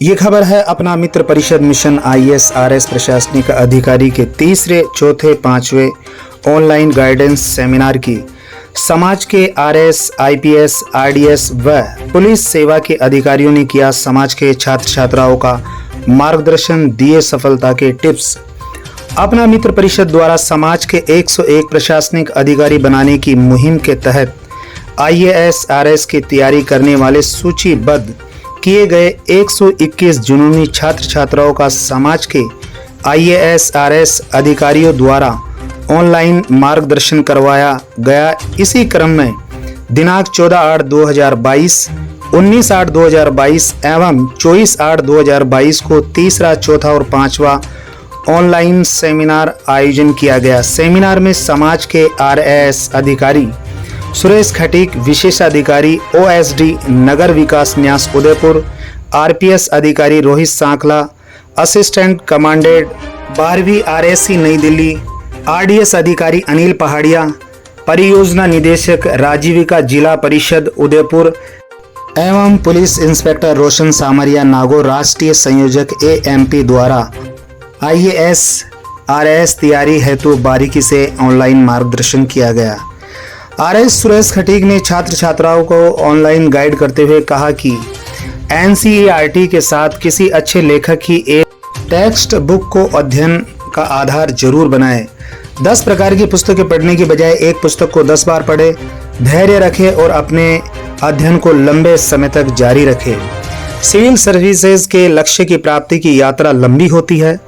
ये खबर है अपना मित्र परिषद मिशन ISRS प्रशासनिक अधिकारी के तीसरे, चौथे, पांचवें ऑनलाइन गाइडेंस सेमिनार की। समाज के RS, IPS, RDS व पुलिस सेवा के अधिकारियों ने किया समाज के छात्र छात्राओं का मार्गदर्शन, दिए सफलता के टिप्स। अपना मित्र परिषद द्वारा समाज के 101 प्रशासनिक अधिकारी बनाने की मुहिम के तहत IAS-RS की तैयारी करने वाले सूचीबद्ध किए गए 121 जुनूनी छात्र छात्राओं का समाज के IAS-RS अधिकारियों द्वारा ऑनलाइन मार्गदर्शन करवाया गया। इसी क्रम में दिनांक 14/8/2022, 19/8/2022 एवं 24/8/2022 को तीसरा, चौथा और पांचवा ऑनलाइन सेमिनार आयोजन किया गया। सेमिनार में समाज के RAS अधिकारी सुरेश खटीक, विशेषाधिकारी OSD नगर विकास न्यास उदयपुर, RPS अधिकारी रोहित सांकला, असिस्टेंट कमांडेंट 12वीं RSC नई दिल्ली, RDS अधिकारी अनिल पहाड़िया, परियोजना निदेशक राजीविका जिला परिषद उदयपुर एवं पुलिस इंस्पेक्टर रोशन सामरिया नागौर, राष्ट्रीय संयोजक AMP द्वारा IAS-RS तैयारी हेतु बारीकी से ऑनलाइन मार्गदर्शन किया गया। RS सुरेश खटीक ने छात्र छात्राओं को ऑनलाइन गाइड करते हुए कहा कि NCERT के साथ किसी अच्छे लेखक की एक टेक्स्ट बुक को अध्ययन का आधार जरूर बनाएं। 10 प्रकार की पुस्तकें पढ़ने की बजाय एक पुस्तक को 10 बार पढ़ें। धैर्य रखें और अपने अध्ययन को लंबे समय तक जारी रखें। सिविल सर्विसेज के लक्ष्य की प्राप्ति की यात्रा लंबी होती है।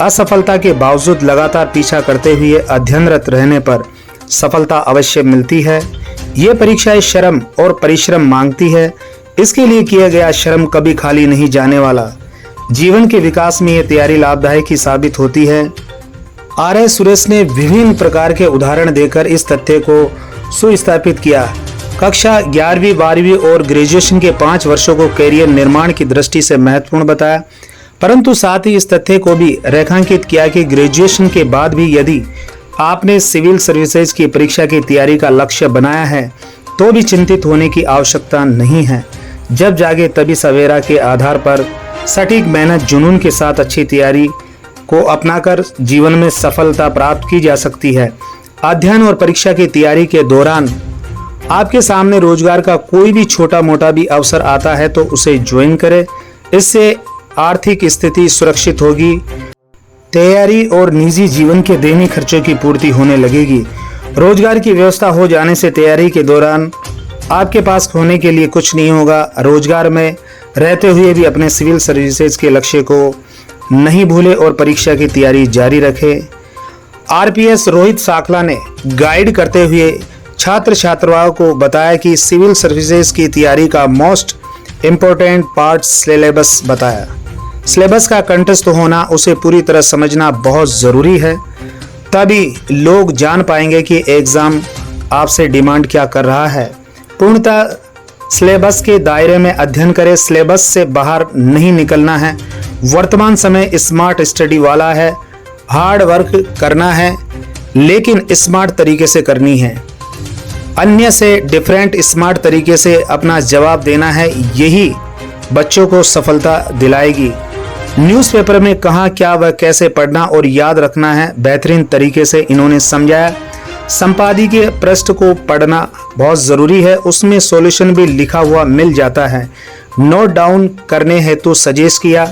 असफलता के बावजूद लगातार पीछा करते हुए अध्ययनरत रहने पर सफलता अवश्य मिलती है। ये परीक्षाएं श्रम और परिश्रम मांगती है। इसके लिए किया गया श्रम कभी खाली नहीं जाने वाला। जीवन के विकास में ये तैयारी लाभदायक ही साबित होती है। RS सुरेश ने विभिन्न प्रकार के उदाहरण देकर इस तथ्य को सुस्थापित किया। कक्षा 11वीं, 12वीं और ग्रेजुएशन के 5 वर्षों को कैरियर निर्माण की दृष्टि से महत्वपूर्ण बताया, परंतु साथ ही इस तथ्य को भी रेखांकित किया कि ग्रेजुएशन के बाद भी यदि आपने सिविल सर्विसेज की परीक्षा की तैयारी का लक्ष्य बनाया है तो भी चिंतित होने की आवश्यकता नहीं है। जब जागे तभी सवेरा के आधार पर सटीक मेहनत, जुनून के साथ अच्छी तैयारी को अपनाकर जीवन में सफलता प्राप्त की जा सकती है। अध्ययन और परीक्षा की तैयारी के दौरान आपके सामने रोजगार का कोई भी छोटा मोटा भी अवसर आता है तो उसे ज्वाइन करें। इससे आर्थिक स्थिति सुरक्षित होगी, तैयारी और निजी जीवन के दैनिक खर्चों की पूर्ति होने लगेगी। रोजगार की व्यवस्था हो जाने से तैयारी के दौरान आपके पास खोने के लिए कुछ नहीं होगा। रोजगार में रहते हुए भी अपने सिविल सर्विसेज के लक्ष्य को नहीं भूले और परीक्षा की तैयारी जारी रखें। RPS रोहित सांकला ने गाइड करते हुए छात्र छात्राओं को बताया कि सिविल सर्विसेज की तैयारी का मोस्ट इम्पोर्टेंट पार्ट सिलेबस बताया। सिलेबस का कंठस्थ होना, उसे पूरी तरह समझना बहुत ज़रूरी है। तभी लोग जान पाएंगे कि एग्ज़ाम आपसे डिमांड क्या कर रहा है। पूर्णतः सिलेबस के दायरे में अध्ययन करें। सिलेबस से बाहर नहीं निकलना है। वर्तमान समय स्मार्ट स्टडी वाला है। हार्ड वर्क करना है लेकिन स्मार्ट तरीके से करनी है। अन्य से डिफरेंट स्मार्ट तरीके से अपना जवाब देना है। यही बच्चों को सफलता दिलाएगी। न्यूज़पेपर में कहाँ, क्या व कैसे पढ़ना और याद रखना है, बेहतरीन तरीके से इन्होंने समझाया। संपादकीय पृष्ठ को पढ़ना बहुत ज़रूरी है, उसमें सॉल्यूशन भी लिखा हुआ मिल जाता है। नोट डाउन करने हेतु सजेस्ट किया।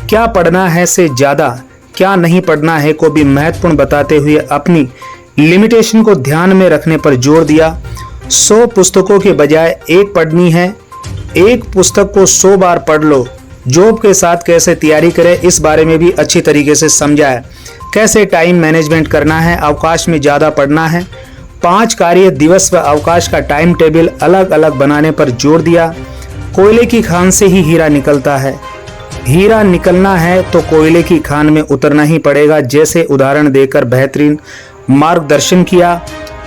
क्या पढ़ना है से ज़्यादा क्या नहीं पढ़ना है को भी महत्वपूर्ण बताते हुए अपनी लिमिटेशन को ध्यान में रखने पर जोर दिया। 100 पुस्तकों के बजाय एक पढ़नी है। एक पुस्तक को 100 बार पढ़ लो। जॉब के साथ कैसे तैयारी करें, इस बारे में भी अच्छी तरीके से समझाया। कैसे टाइम मैनेजमेंट करना है, अवकाश में ज़्यादा पढ़ना है। 5 कार्य दिवस व अवकाश का टाइम टेबल अलग अलग बनाने पर जोर दिया। कोयले की खान से ही हीरा निकलता है। हीरा निकलना है तो कोयले की खान में उतरना ही पड़ेगा, जैसे उदाहरण देकर बेहतरीन मार्गदर्शन किया।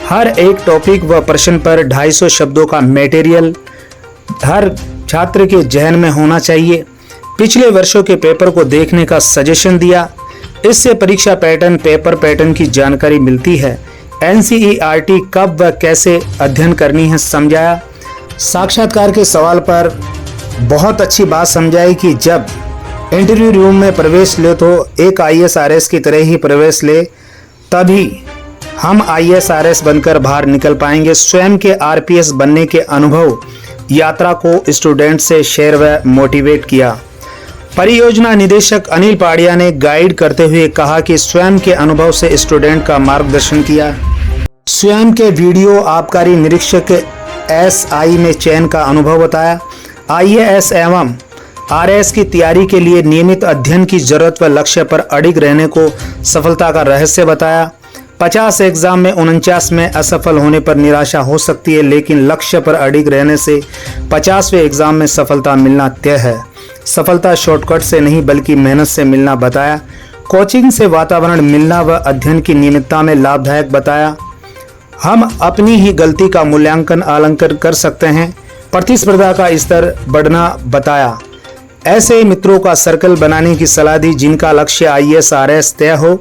हर एक टॉपिक व प्रश्न पर 250 शब्दों का मटेरियल हर छात्र के जहन में होना चाहिए। पिछले वर्षों के पेपर को देखने का सजेशन दिया। इससे परीक्षा पैटर्न, पेपर पैटर्न की जानकारी मिलती है। NCERT कब व कैसे अध्ययन करनी है समझाया। साक्षात्कार के सवाल पर बहुत अच्छी बात समझाई कि जब इंटरव्यू रूम में प्रवेश ले तो एक IAS की तरह ही प्रवेश ले, तभी हम IAS बनकर बाहर निकल पाएंगे। स्वयं के RPS बनने के अनुभव यात्रा को स्टूडेंट से शेयर व मोटिवेट किया। परियोजना निदेशक अनिल पाड़िया ने गाइड करते हुए कहा कि स्वयं के अनुभव से स्टूडेंट का मार्गदर्शन किया। स्वयं के वीडियो आबकारी निरीक्षक SI ने चयन का अनुभव बताया। IAS एवं RS की तैयारी के लिए नियमित अध्ययन की जरूरत व लक्ष्य पर अडिग रहने को सफलता का रहस्य बताया। 50 एग्जाम में 49 में असफल होने पर निराशा हो सकती है, लेकिन लक्ष्य पर अडिग रहने से 50वें एग्जाम में सफलता मिलना तय है। सफलता शॉर्टकट से नहीं बल्कि मेहनत से मिलना बताया। कोचिंग से वातावरण मिलना व अध्ययन की नियमितता में लाभदायक बताया। हम अपनी ही गलती का मूल्यांकन आकलन कर सकते हैं। प्रतिस्पर्धा का स्तर बढ़ना बताया। ऐसे मित्रों का सर्कल बनाने की सलाह दी जिनका लक्ष्य IAS RS तय हो,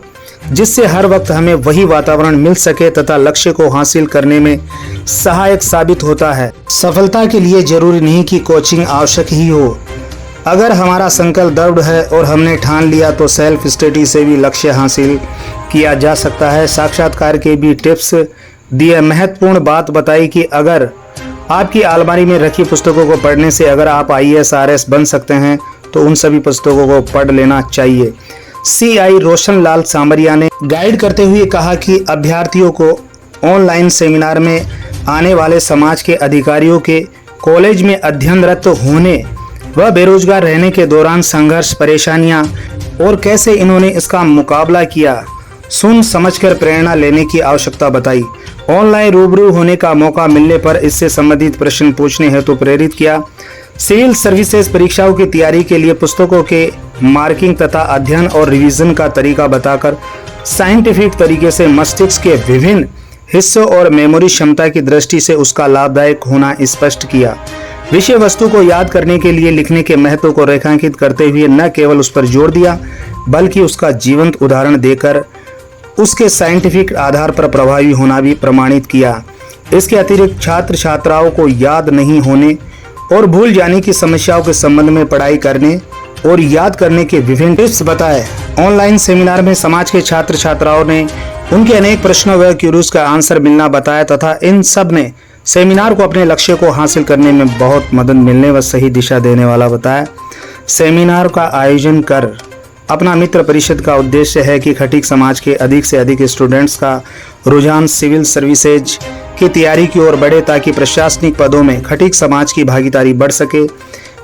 जिससे हर वक्त हमें वही वातावरण मिल सके तथा लक्ष्य को हासिल करने में सहायक साबित होता है। सफलता के लिए जरूरी नहीं कि कोचिंग आवश्यक ही हो। अगर हमारा संकल्प दृढ़ है और हमने ठान लिया तो सेल्फ स्टडी से भी लक्ष्य हासिल किया जा सकता है। साक्षात्कार के भी टिप्स दिए। महत्वपूर्ण बात बताई कि अगर आपकी अलमारी में रखी पुस्तकों को पढ़ने से अगर आप IAS RS बन सकते हैं तो उन सभी पुस्तकों को पढ़ लेना चाहिए। CI रोशन लाल सांवरिया ने गाइड करते हुए कहा कि अभ्यर्थियों को ऑनलाइन सेमिनार में आने वाले समाज के अधिकारियों के कॉलेज में अध्ययनरत होने व बेरोजगार रहने के दौरान संघर्ष, परेशानियां और कैसे इन्होंने इसका मुकाबला किया, सुन समझकर प्रेरणा लेने की आवश्यकता बताई। ऑनलाइन रूबरू होने का मौका मिलने पर इससे संबंधित प्रश्न पूछने हेतु प्रेरित किया। सिविल सर्विसेज परीक्षाओं की तैयारी के लिए पुस्तकों के मार्किंग तथा अध्ययन और रिवीजन का तरीका बताकर साइंटिफिक तरीके से मस्तिष्क के विभिन्न हिस्सों और मेमोरी क्षमता की दृष्टि से उसका लाभदायक होना स्पष्ट किया। विषय वस्तु को याद करने के लिए लिखने के महत्व को रेखांकित करते हुए न केवल उस पर जोर दिया बल्कि उसका जीवंत उदाहरण देकर उसके साइंटिफिक आधार पर प्रभावी होना भी प्रमाणित किया। इसके अतिरिक्त छात्र छात्राओं को याद नहीं होने और भूल जाने की समस्याओं के संबंध में पढ़ाई करने और याद करने के विभिन्न टिप्स बताए। ऑनलाइन सेमिनार में समाज के छात्र छात्राओं ने उनके अनेक प्रश्नों व क्यूरीज का आंसर मिलना बताया तथा इन सब ने सेमिनार को अपने लक्ष्य को हासिल करने में बहुत मदद मिलने व सही दिशा देने वाला बताया। सेमिनार का आयोजन कर अपना मित्र परिषद का उद्देश्य है कि खटीक समाज के अधिक से अधिक स्टूडेंट्स का रुझान सिविल सर्विसेज की तैयारी की ओर बढ़े ताकि प्रशासनिक पदों में खटीक समाज की भागीदारी बढ़ सके।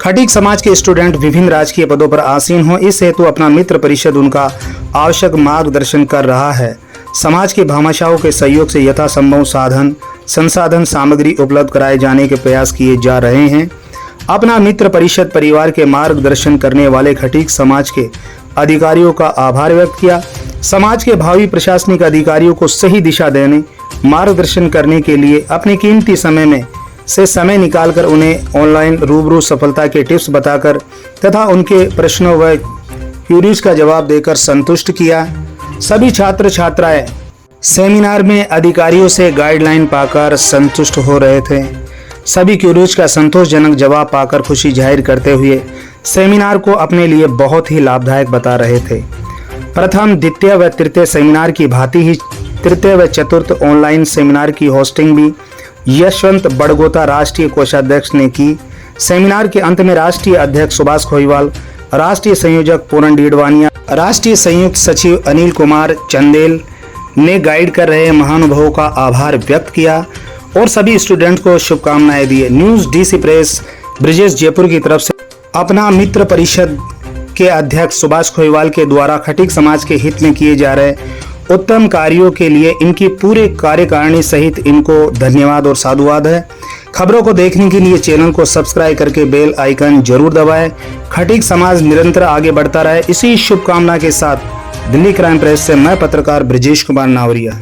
खटीक समाज के स्टूडेंट विभिन्न राजकीय पदों पर आसीन हो, इस हेतु अपना मित्र परिषद उनका आवश्यक मार्गदर्शन कर रहा है। समाज के भामाशाहों के सहयोग से यथासंभव साधन संसाधन सामग्री उपलब्ध कराए जाने के प्रयास किए जा रहे हैं। अपना मित्र परिषद परिवार के मार्गदर्शन करने वाले खटीक समाज के अधिकारियों का आभार व्यक्त किया। समाज के भावी प्रशासनिक अधिकारियों को सही दिशा देने मार्गदर्शन करने के लिए अपने कीमती समय में से समय निकालकर उन्हें ऑनलाइन रूबरू सफलता के टिप्स बताकर तथा उनके प्रश्नों व क्यूरीज का जवाब देकर संतुष्ट किया। सभी छात्र छात्राएं सेमिनार में अधिकारियों से गाइडलाइन पाकर संतुष्ट हो रहे थे। सभी क्यूरीज का संतोषजनक जवाब पाकर खुशी जाहिर करते हुए सेमिनार को अपने लिए बहुत ही लाभदायक बता रहे थे। प्रथम, द्वितीय व तृतीय सेमिनार की भांति ही तृतीय व चतुर्थ ऑनलाइन सेमिनार की होस्टिंग भी यशवंत बड़गोता राष्ट्रीय कोषाध्यक्ष ने की। सेमिनार के अंत में राष्ट्रीय अध्यक्ष सुभाष खोईवाल, राष्ट्रीय संयोजक पूरन डीडवानिया, राष्ट्रीय संयुक्त सचिव अनिल कुमार चंदेल ने गाइड कर रहे महानुभावों का आभार व्यक्त किया और सभी स्टूडेंट को शुभकामनाएं दी। News DC press Brijesh Jaipur की तरफ से अपना मित्र परिषद के अध्यक्ष सुभाष खोईवाल के द्वारा खटीक समाज के हित में किए जा रहे उत्तम कार्यों के लिए इनकी पूरे कार्यकारिणी सहित इनको धन्यवाद और साधुवाद है। खबरों को देखने के लिए चैनल को सब्सक्राइब करके बेल आइकन जरूर दबाएं। खटीक समाज निरंतर आगे बढ़ता रहे, इसी शुभकामना के साथ दिल्ली क्राइम प्रेस से मैं पत्रकार ब्रिजेश कुमार नावरिया।